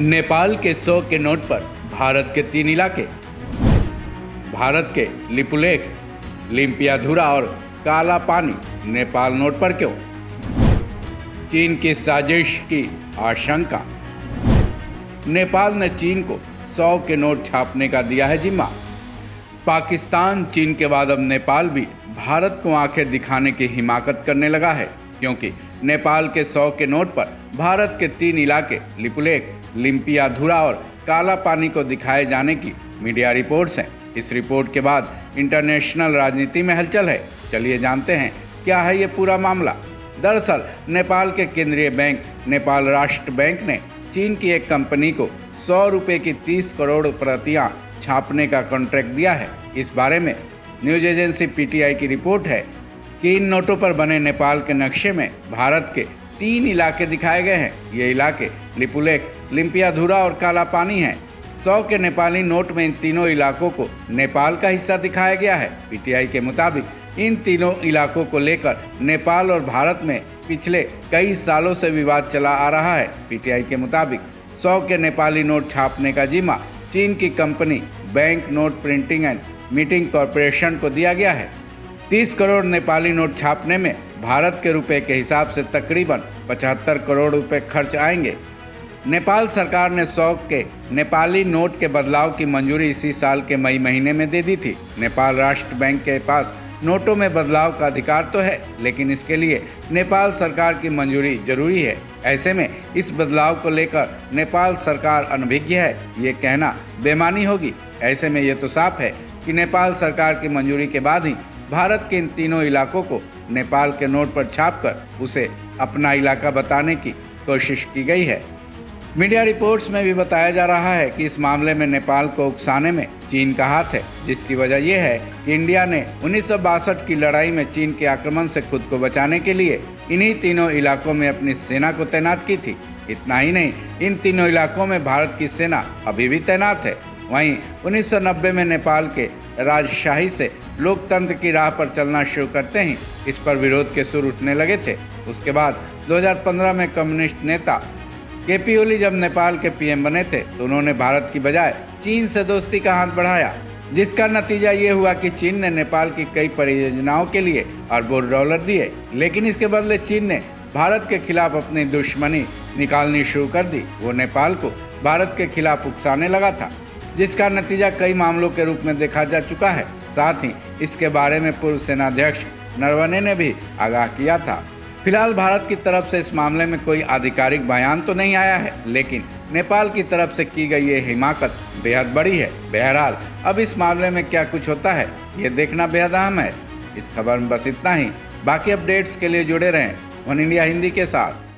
नेपाल के 100 के नोट पर भारत के 3 इलाके, भारत के लिपुलेख, लिम्पियाधुरा और काला पानी नेपाल नोट पर क्यों? चीन की साजिश की आशंका। नेपाल ने चीन को 100 के नोट छापने का दिया है जिम्मा। पाकिस्तान, चीन के बाद अब नेपाल भी भारत को आंखें दिखाने की हिमाकत करने लगा है, क्योंकि नेपाल के 100 के नोट पर भारत के 3 इलाके लिपुलेख, लिम्पियाधुरा और काला पानी को दिखाए जाने की मीडिया रिपोर्ट्स हैं। इस रिपोर्ट के बाद इंटरनेशनल राजनीति में हलचल है। चलिए जानते हैं क्या है ये पूरा मामला। दरअसल नेपाल के केंद्रीय बैंक नेपाल राष्ट्र बैंक ने चीन की एक कंपनी को 100 रुपये की 30 करोड़ प्रतियां छापने का कॉन्ट्रैक्ट दिया है। इस बारे में न्यूज एजेंसी पीटीआई की रिपोर्ट है कि इन नोटों पर बने नेपाल के नक्शे में भारत के 3 इलाके दिखाए गए हैं। ये इलाके लिपुलेख, लिम्पियाधुरा और काला पानी हैं। 100 के नेपाली नोट में इन तीनों इलाकों को नेपाल का हिस्सा दिखाया गया है। पीटीआई के मुताबिक इन तीनों इलाकों को लेकर नेपाल और भारत में पिछले कई सालों से विवाद चला आ रहा है। पीटीआई के मुताबिक 100 के नेपाली नोट छापने का जिम्मा चीन की company bank note printing and meeting corporation को दिया गया है। 30 करोड़ नेपाली नोट छापने में भारत के रुपए के हिसाब से तकरीबन 75 करोड़ रुपए खर्च आएंगे। नेपाल सरकार ने 100 के नेपाली नोट के बदलाव की मंजूरी इसी साल के मई महीने में दे दी थी। नेपाल राष्ट्र बैंक के पास नोटों में बदलाव का अधिकार तो है, लेकिन इसके लिए नेपाल सरकार की मंजूरी जरूरी है। ऐसे में इस बदलाव को लेकर नेपाल सरकार अनभिज्ञ है, ये कहना बेमानी होगी। ऐसे में ये तो साफ है कि नेपाल सरकार की मंजूरी के बाद ही भारत के इन तीनों इलाकों को नेपाल के नोट पर छापकर उसे अपना इलाका बताने की कोशिश की गई है। मीडिया रिपोर्ट्स में भी बताया जा रहा है कि इस मामले में नेपाल को उकसाने में चीन का हाथ है, जिसकी वजह यह है कि इंडिया ने 1962 की लड़ाई में चीन के आक्रमण से खुद को बचाने के लिए इन्हीं तीनों इलाकों में अपनी सेना को तैनात की थी। इतना ही नहीं, इन तीनों इलाकों में भारत की सेना अभी भी तैनात है। वहीं 1990 में नेपाल के राजशाही से लोकतंत्र की राह पर चलना शुरू करते ही इस पर विरोध के सुर उठने लगे थे। उसके बाद 2015 में कम्युनिस्ट नेता केपी ओली जब नेपाल के पीएम बने थे तो उन्होंने भारत की बजाय चीन से दोस्ती का हाथ बढ़ाया, जिसका नतीजा ये हुआ कि चीन ने नेपाल की कई परियोजनाओं के लिए अरबों डॉलर दिए, लेकिन इसके बदले चीन ने भारत के खिलाफ अपनी दुश्मनी निकालनी शुरू कर दी। वो नेपाल को भारत के खिलाफ उकसाने लगा था, जिसका नतीजा कई मामलों के रूप में देखा जा चुका है। साथ ही इसके बारे में पूर्व सेनाध्यक्ष नरवणे ने भी आगाह किया था। फिलहाल भारत की तरफ से इस मामले में कोई आधिकारिक बयान तो नहीं आया है, लेकिन नेपाल की तरफ से की गई ये हिमाकत बेहद बड़ी है। बहरहाल अब इस मामले में क्या कुछ होता है ये देखना बेहद अहम है। इस खबर में बस इतना ही। बाकी अपडेट्स के लिए जुड़े रहें वन इंडिया हिंदी के साथ।